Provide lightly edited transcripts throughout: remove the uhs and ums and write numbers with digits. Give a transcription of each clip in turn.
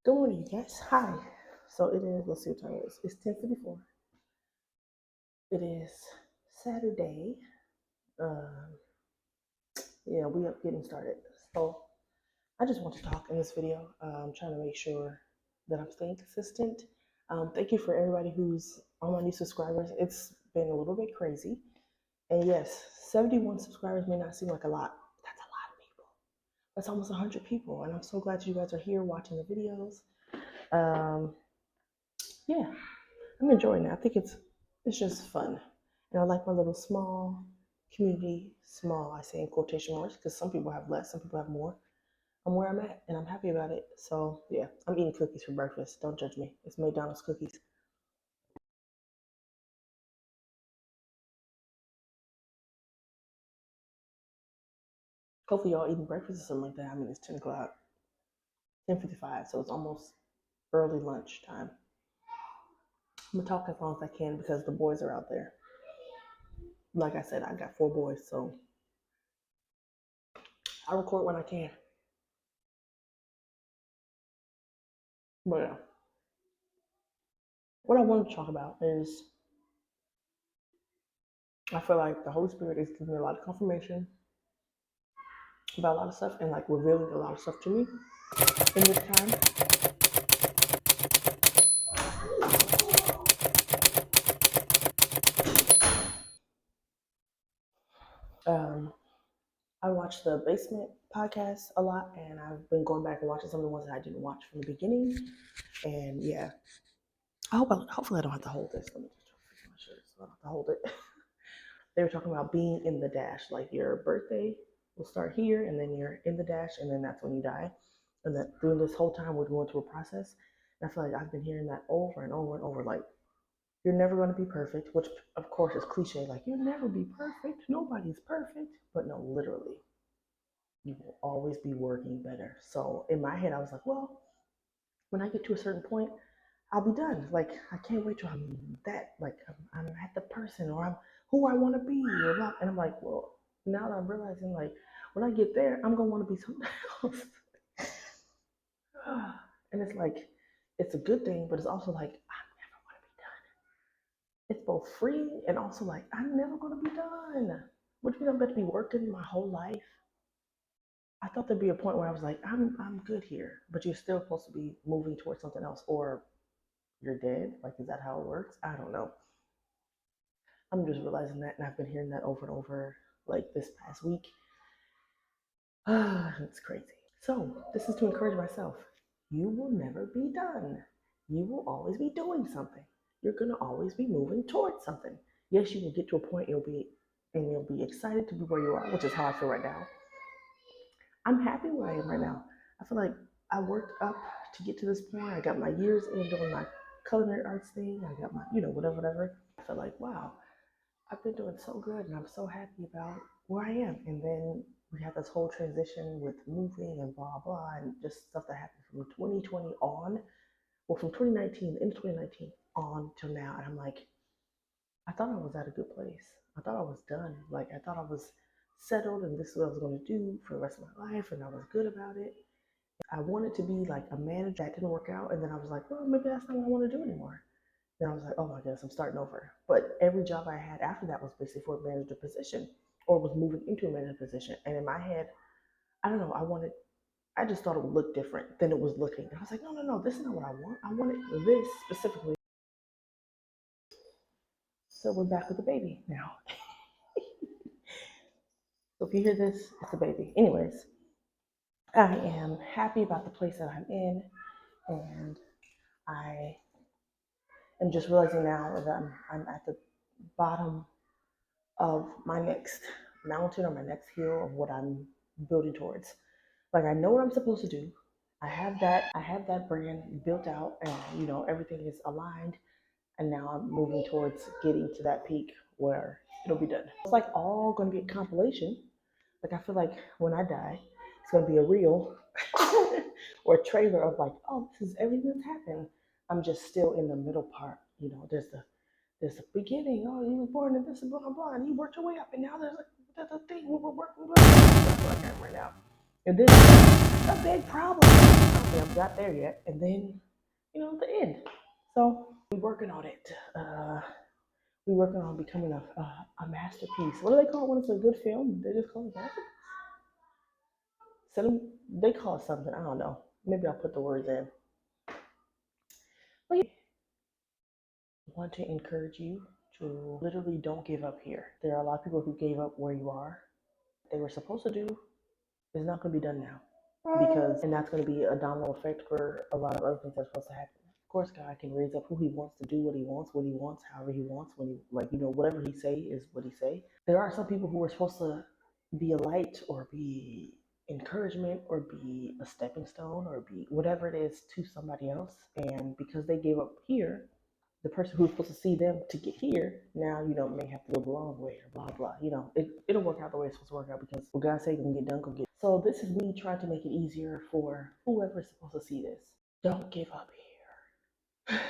Good morning, you guys. Hi. So it is, let's see what time it is. It's 10:54. It is Saturday. Um, yeah, we up getting started. So I just want to talk in this video. I'm trying to make sure that I'm staying consistent. Thank you for everybody who's on my new subscribers. It's been a little bit crazy. And yes, 71 subscribers may not seem like a lot. That's a lot of people. That's almost 100 people. And I'm so glad you guys are here watching the videos. Yeah, I'm enjoying it. I think it's just fun. And I like my little small community. Small, I say in quotation marks, because some people have less, some people have more. I'm where I'm at and I'm happy about it. So yeah, I'm eating cookies for breakfast. Don't judge me. It's McDonald's cookies. Hopefully y'all eating breakfast or something like that. I mean, it's 10 o'clock, 10:55, so it's almost early lunch time. I'm gonna talk as long as I can because the boys are out there. Like I said, I got 4 boys, so I record when I can. But yeah, what I want to talk about is I feel like the Holy Spirit is giving me a lot of confirmation about a lot of stuff and like revealing a lot of stuff to me in this time. I watch the Basement podcast a lot, and I've been going back and watching some of the ones that I didn't watch from the beginning. And yeah, hopefully I don't have to hold this. Let me just fix my shirt so I don't have to hold it. They were talking about being in the dash, like your birthday will start here, and then you're in the dash, and then that's when you die. And that during this whole time we're going through a process. And I feel like I've been hearing that over and over and over, like you're never going to be perfect, which of course is cliche, like you'll never be perfect. Nobody's perfect. But no, literally, you will always be working better. So in my head, I was like, well, when I get to a certain point, I'll be done. Like, I can't wait till I'm that, like, I'm at the person or I'm who I want to be or not. And I'm like, well, now that I'm realizing, like, when I get there, I'm going to want to be something else. And it's like, it's a good thing, but it's also like, I'm never going to be done. It's both free and also like, I'm never going to be done. Which means I'm going to be working my whole life. I thought there'd be a point where I was like, I'm good here, but you're still supposed to be moving towards something else, or you're dead. Like, is that how it works? I don't know. I'm just realizing that, and I've been hearing that over and over, like this past week. It's crazy. So this is to encourage myself. You will never be done. You will always be doing something. You're gonna always be moving towards something. Yes, you will get to a point you'll be excited to be where you are, which is how I feel right now. I'm happy where I am right now. I feel like I worked up to get to this point. I got my years in doing my culinary arts thing. I got my, whatever. I feel like, wow, I've been doing so good and I'm so happy about where I am. And then we had this whole transition with moving and blah, blah, and just stuff that happened from 2020 on. Well, from 2019, into 2019 on till now. And I'm like, I thought I was at a good place. I thought I was done. Like, I thought I was settled and this is what I was going to do for the rest of my life. And I was good about it. I wanted to be like a manager. That didn't work out. And then I was like, well, maybe that's not what I want to do anymore. Then I was like, oh my goodness, I'm starting over. But every job I had after that was basically for a manager position or was moving into a manager position. And in my head, I don't know, I just thought it would look different than it was looking. And I was like, no, this is not what I want. I wanted this specifically. So we're back with the baby now. So if you hear this, it's a baby. Anyways, I am happy about the place that I'm in. And I am just realizing now that I'm at the bottom of my next mountain or my next hill of what I'm building towards. Like, I know what I'm supposed to do. I have that brand built out and everything is aligned, and now I'm moving towards getting to that peak where it'll be done. It's like all gonna be a compilation. Like, I feel like when I die, it's gonna be a reel or a trailer of like, oh, this is everything that's happened. I'm just still in the middle part. There's the beginning. Oh, you were born in this and blah blah, and you worked your way up, and now there's a thing where we're working. Blah, blah. That's what I got right now. And then a big problem. we haven't got there yet. And then, the end. So we're working on it. We're working on becoming a masterpiece. What do they call it when it's a good film? They just call it masterpiece. They call it something. I don't know. Maybe I'll put the words in. But yeah, I want to encourage you to literally don't give up here. There are a lot of people who gave up where you are. They were supposed to do is not going to be done now. And that's going to be a domino effect for a lot of other things that's supposed to happen. Of course, God can raise up who He wants to do what He wants, however He wants, when He whatever He say is what He say. There are some people who are supposed to be a light or be encouragement or be a stepping stone or be whatever it is to somebody else, and because they gave up here, the person who's supposed to see them to get here now, may have to go the long way or blah blah. It'll work out the way it's supposed to work out because what God said can get done, can get. So this is me trying to make it easier for whoever's supposed to see this. Don't give up here.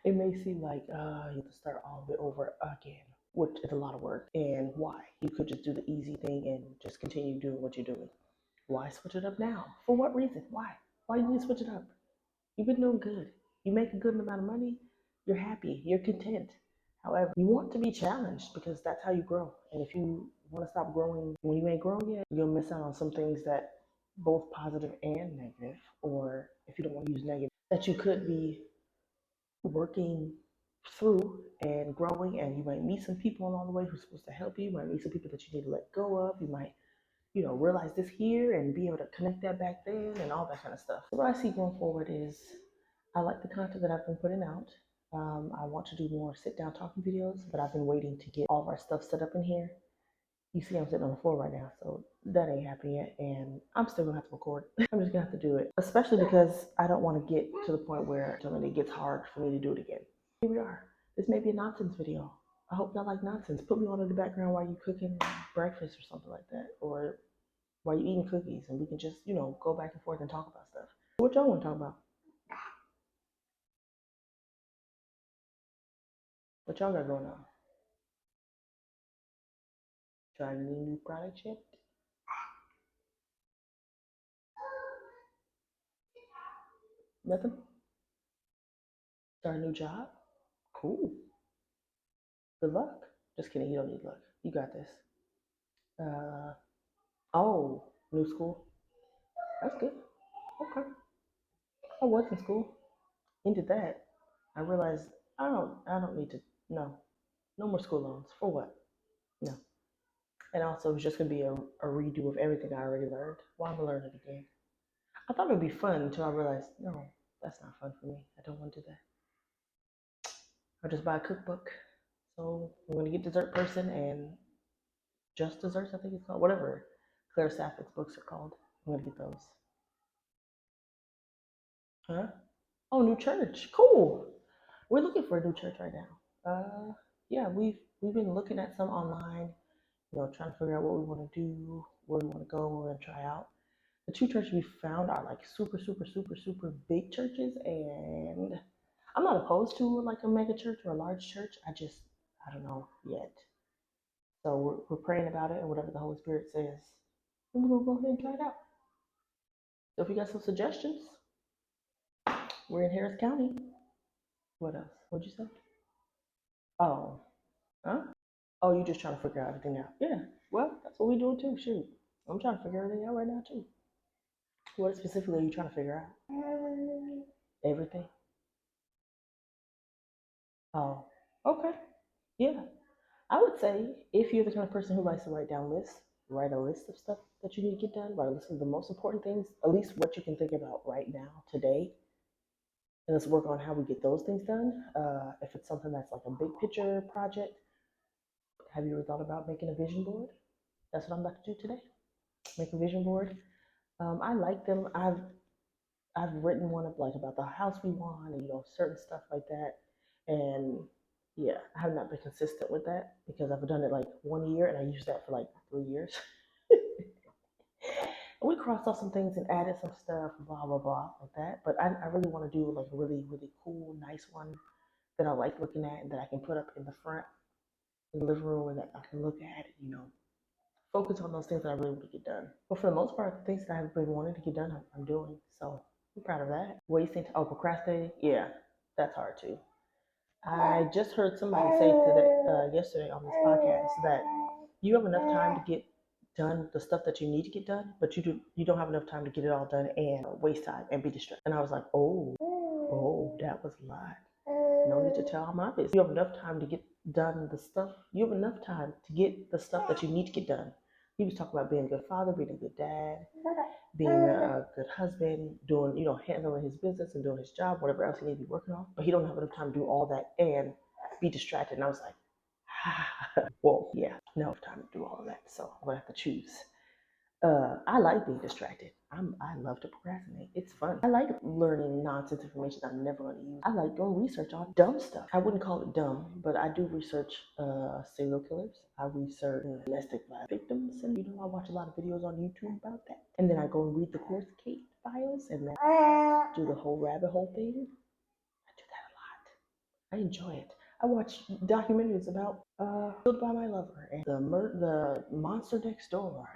It may seem like you have to start all the way over again, which is a lot of work. And why? You could just do the easy thing and just continue doing what you're doing. Why switch it up now? For what reason? Why? Why do you need to switch it up? You've been doing good. You make a good amount of money. You're happy. You're content. However, you want to be challenged because that's how you grow. And if you want to stop growing when you ain't grown yet, you'll miss out on some things that both positive and negative, or if you don't want to use negative, that you could be working through and growing. And you might meet some people along the way who's supposed to help you. You might meet some people that you need to let go of. You might realize this here and be able to connect that back then and all that kind of stuff. So what I see going forward is I like the content that I've been putting out. I want to do more sit-down talking videos, but I've been waiting to get all of our stuff set up in here. You see I'm sitting on the floor right now, so that ain't happening yet, and I'm still gonna have to record. I'm just gonna have to do it, especially because I don't want to get to the point where it gets hard for me to do it again. Here we are. This may be a nonsense video. I hope y'all like nonsense. Put me on in the background while you're cooking breakfast or something like that, or while you're eating cookies, and we can just, go back and forth and talk about stuff. What y'all want to talk about? What y'all got going on? Trying any new products yet? Nothing? Start a new job? Cool. Good luck. Just kidding, you don't need luck. You got this. Oh, new school. That's good. Okay. I was in school. Ended that. I realized I don't need to, no more school loans. For what? No. And also it's just gonna be a redo of everything I already learned. Why am I learning it again? I thought it would be fun until I realized, no, that's not fun for me. I don't want to do that. I'll just buy a cookbook. So I'm gonna get Dessert Person and Just Desserts, I think it's called. Whatever Claire Sapphitt's books are called. I'm gonna get those. Huh? Oh, new church. Cool. We're looking for a new church right now. Yeah, we've been looking at some online, trying to figure out what we want to do, where we want to go, what we're gonna try out. The two churches we found are like super, super, super, super big churches, and I'm not opposed to like a mega church or a large church. I don't know yet. So we're praying about it, and whatever the Holy Spirit says, we're gonna go ahead and try it out. So if you got some suggestions, we're in Harris County. What else? What'd you say? Oh, huh? Oh, you just trying to figure everything out? Yeah. Well, that's what we doing too. Shoot, I'm trying to figure everything out right now too. What specifically are you trying to figure out? Everything. Oh, okay. Yeah. I would say if you're the kind of person who likes to write down lists, write a list of stuff that you need to get done, write a list of the most important things, at least what you can think about right now, today, and let's work on how we get those things done. If it's something that's like a big picture project, have you ever thought about making a vision board? That's what I'm about to do today. Make a vision board. I like them. I've written one of like about the house we want and certain stuff like that. And yeah, I have not been consistent with that because I've done it like 1 year and I used that for like 3 years. We crossed off some things and added some stuff, blah blah blah, like that. But I really want to do like a really, really cool, nice one that I like looking at and that I can put up in the front in the living room and that I can look at, focus on those things that I really want to get done. But for the most part, the things that I've been wanting to get done, I'm doing. So I'm proud of that. Wasting, procrastinating, yeah, that's hard too. I just heard somebody say yesterday on this podcast that you have enough time to get done the stuff that you need to get done, but you don't have enough time to get it all done and waste time and be distracted. And I was like, oh, that was a lot. No need to tell all my business. You have enough time to get done the stuff. You have enough time to get the stuff that you need to get done. He was talking about being a good father, being a good dad, being a good husband, doing, handling his business and doing his job, whatever else he needs to be working on. But he don't have enough time to do all that and be distracted. And I was like, well, yeah, no time to do all of that. So I'm gonna have to choose. I like being distracted. I love to procrastinate. It's fun. I like learning nonsense information I'm never going to use. I like doing research on dumb stuff. I wouldn't call it dumb, but I do research serial killers. I research domestic violence victims, and I watch a lot of videos on YouTube about that. And then I go and read the court case files and then do the whole rabbit hole thing. I do that a lot. I enjoy it. I watch documentaries about Killed by My Lover and the Monster Next Door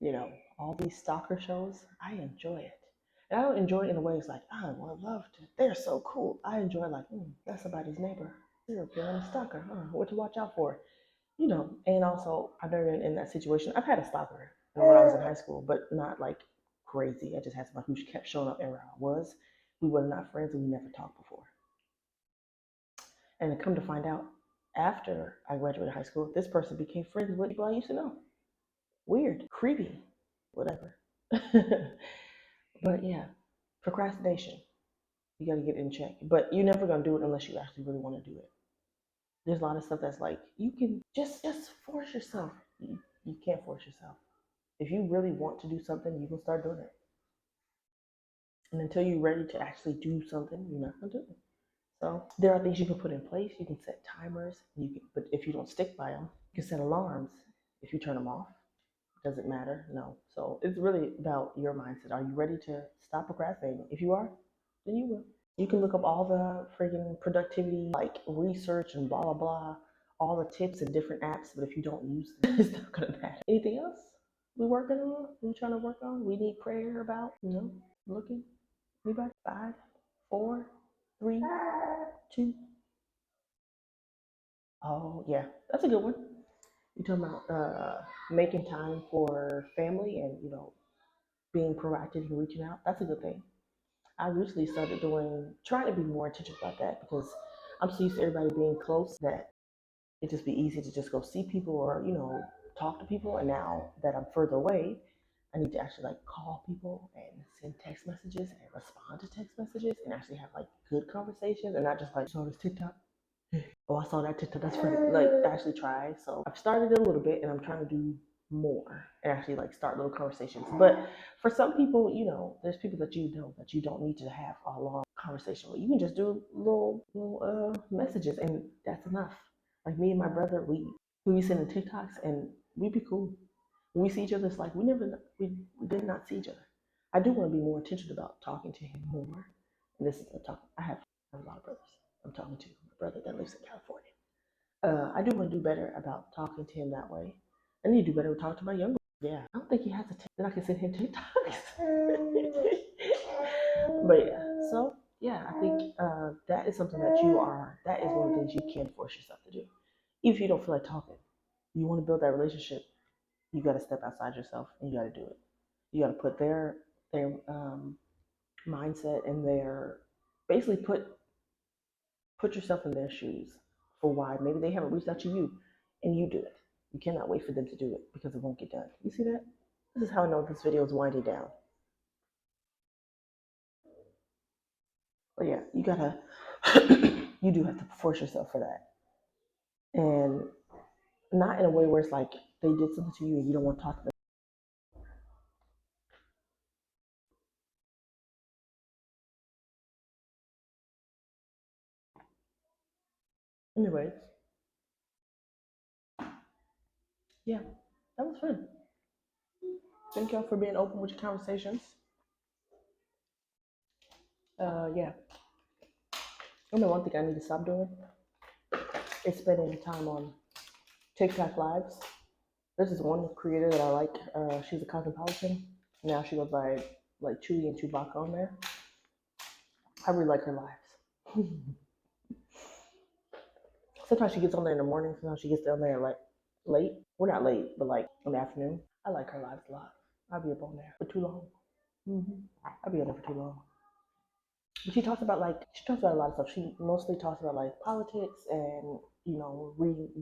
and all these stalker shows. I enjoy it. And I don't enjoy it in a way it's like, I would love to. They're so cool. I enjoy like, that's somebody's neighbor. Serial killer and a stalker. What to watch out for. And also I've never been in that situation. I've had a stalker when I was in high school, but not like crazy. I just had somebody who kept showing up everywhere I was. We were not friends and we never talked before. And to come to find out, after I graduated high school, this person became friends with people I used to know. Weird, creepy, whatever. But yeah, procrastination. You got to get it in check. But you're never going to do it unless you actually really want to do it. There's a lot of stuff that's like, you can just force yourself. You can't force yourself. If you really want to do something, you can start doing it. And until you're ready to actually do something, you're not going to do it. So there are things you can put in place. You can set timers. But if you don't stick by them, you can set alarms. If you turn them off, does it matter? No. So it's really about your mindset. Are you ready to stop procrastinating? If you are, then you will. You can look up all the friggin' productivity, like research and blah, blah, blah, all the tips and different apps. But if you don't use them, it's not going to matter. Anything else we working on? We trying to work on? We need prayer about? Looking? Anybody? 5, 4, 3, 2. Oh, yeah. That's a good one. You're talking about making time for family and, being proactive and reaching out. That's a good thing. I recently started trying to be more intentional about that because I'm so used to everybody being close that it just be easy to just go see people or, talk to people. And now that I'm further away, I need to actually like call people and send text messages and respond to text messages and actually have like good conversations and not just like, so this TikTok. Oh, I saw that TikTok. That's funny. Like, actually try. So I've started it a little bit, and I'm trying to do more and actually like start little conversations. But for some people, there's people that that you don't need to have a long conversation with. You can just do little messages, and that's enough. Like me and my brother, we be sending TikToks, and we be cool. When we see each other, it's like we did not see each other. I do want to be more intentional about talking to him more. And this is a talk. I have a lot of brothers. I'm talking to my brother that lives in California. I do want to do better about talking to him that way. I need to do better with talking to my younger. Yeah, I don't think he has a that I can send him TikToks. But yeah, so yeah, I think that is something that that is one of the things you can force yourself to do. Even if you don't feel like talking, you want to build that relationship, you got to step outside yourself and you got to do it. You got to put their mindset and basically put yourself in their shoes for why maybe they haven't reached out to you and you do it. You cannot wait for them to do it because it won't get done. You see that? This is how I know this video is winding down. But yeah, you do have to force yourself for that. And not in a way where it's like they did something to you and you don't want to talk to them. Anyways, yeah, that was fun. Thank y'all for being open with your conversations. Yeah. I know one thing I need to stop doing is spending time on TikTok lives. There's this one creator that I like. She's a cosmopolitan. Now she goes by like Chewy and Chewbacca on there. I really like her lives. Sometimes she gets on there in the morning. Sometimes she gets down there like late. We're not late, but like in the afternoon. I like her lives a lot. I'll be up on there for too long. I'll be on there for too long. But she talks about a lot of stuff. She mostly talks about like politics and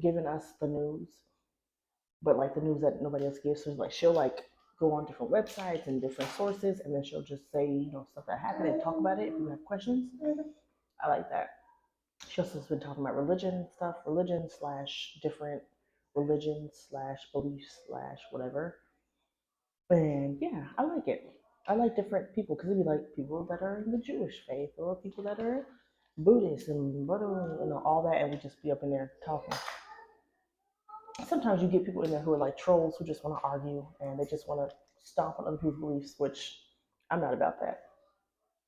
giving us the news, but like the news that nobody else gives. So like she'll like go on different websites and different sources, and then she'll just say stuff that happened and talk about it. If you have questions, I like that. She also has been talking about religion stuff, religion slash different religions slash beliefs slash whatever. And yeah, I like it. I like different people because it'd be like people that are in the Jewish faith or people that are Buddhist and all that, and we just be up in there talking. Sometimes you get people in there who are like trolls who just want to argue and they just want to stomp on other people's beliefs, which I'm not about that.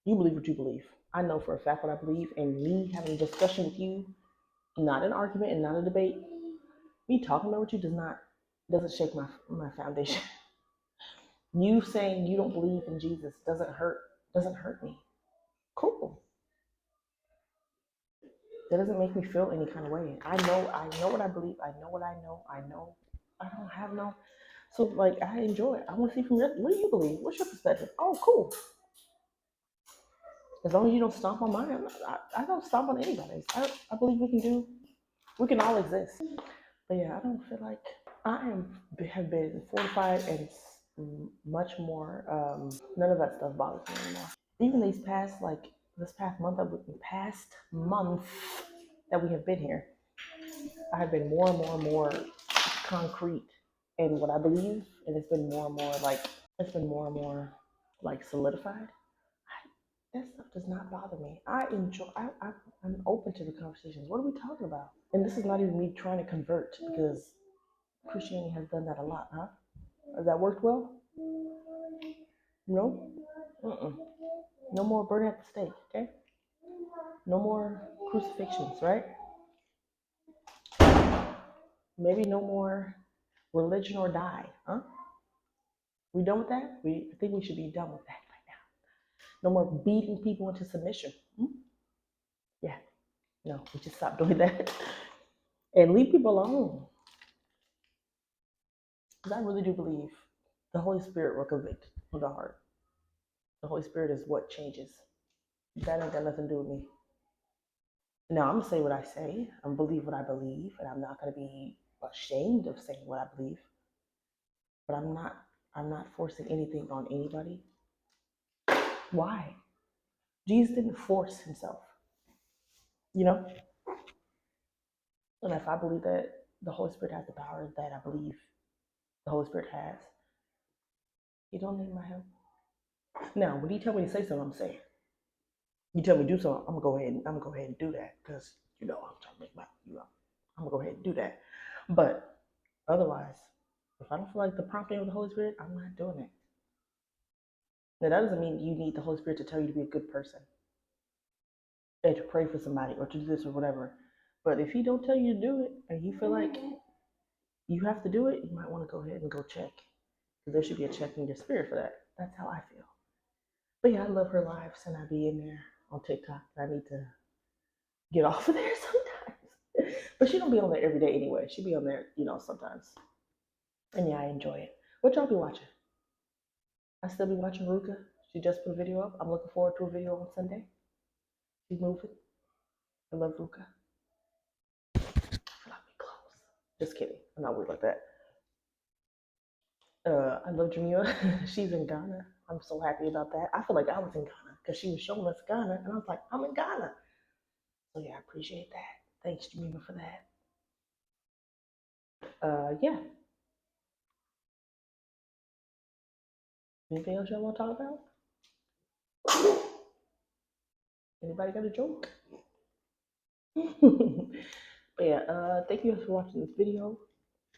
You believe what you believe. I know for a fact what I believe, and me having a discussion with you, not an argument and not a debate, me talking about what you doesn't shake my foundation. You saying you don't believe in Jesus doesn't hurt me. Cool. That doesn't make me feel any kind of way. I know what I believe. I know what I know. I know I don't have no. So like I enjoy it. I want to see from what do you believe? What's your perspective? Oh, cool. As long as you don't stomp on mine, I don't stomp on anybody's. I believe we can all exist. But yeah, I don't feel like have been fortified and much more. None of that stuff bothers me anymore. Even this past month that we have been here, I have been more and more and more concrete in what I believe, and it's been more and more like solidified. That stuff does not bother me. I enjoy. I'm open to the conversations. What are we talking about? And this is not even me trying to convert because Christianity has done that a lot, huh? Has that worked well? No. Mm-mm. No more burning at the stake. Okay. No more crucifixions, right? Maybe no more religion or die, huh? We done with that? I think we should be done with that right now. No more beating people into submission. Yeah. No, we just stop doing that and leave people alone. Because I really do believe the Holy Spirit will convict of the heart. The Holy Spirit is what changes. That ain't got nothing to do with me. Now I'm gonna say what I say. I'm gonna believe what I believe, and I'm not gonna be ashamed of saying what I believe. But I'm not forcing anything on anybody. Why? Jesus didn't force himself. You know? And if I believe that the Holy Spirit has the power that I believe the Holy Spirit has, you don't need my help. Now, when you tell me to say something, I'm saying. You tell me to do something, I'm gonna go ahead and do that because I'm trying to make I'm gonna go ahead and do that. But otherwise, if I don't feel like the prompting of the Holy Spirit, I'm not doing it. Now that doesn't mean you need the Holy Spirit to tell you to be a good person and to pray for somebody or to do this or whatever. But if he don't tell you to do it and you feel like you have to do it, you might want to go ahead and go check. Because there should be a check in your spirit for that. That's how I feel. But yeah, I love her lives and I be in there on TikTok. I need to get off of there sometimes. But she don't be on there every day anyway. She be on there, sometimes. And yeah, I enjoy it. What y'all be watching? I still be watching Ruka. She just put a video up. I'm looking forward to a video on Sunday. She's moving. I love Ruka. I feel like we close. Just kidding. I'm not worried like that. I love Jamila. She's in Ghana. I'm so happy about that. I feel like I was in Ghana because she was showing us Ghana, and I was like, I'm in Ghana. So yeah, I appreciate that. Thanks, Jamila, for that. Yeah. Anything else y'all want to talk about? Anybody got a joke? But yeah, thank you guys for watching this video.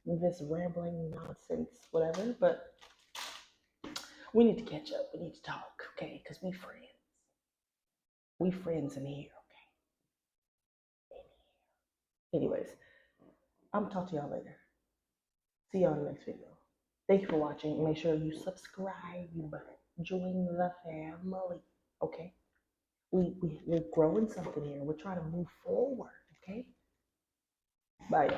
This rambling nonsense, whatever. But we need to catch up. We need to talk, okay? Because we friends. We friends in here, okay? Anyways, I'm gonna talk to y'all later. See you on the next video. Thank you for watching. Make sure you subscribe. Join the family. Okay? We're growing something here. We're trying to move forward. Okay? Bye.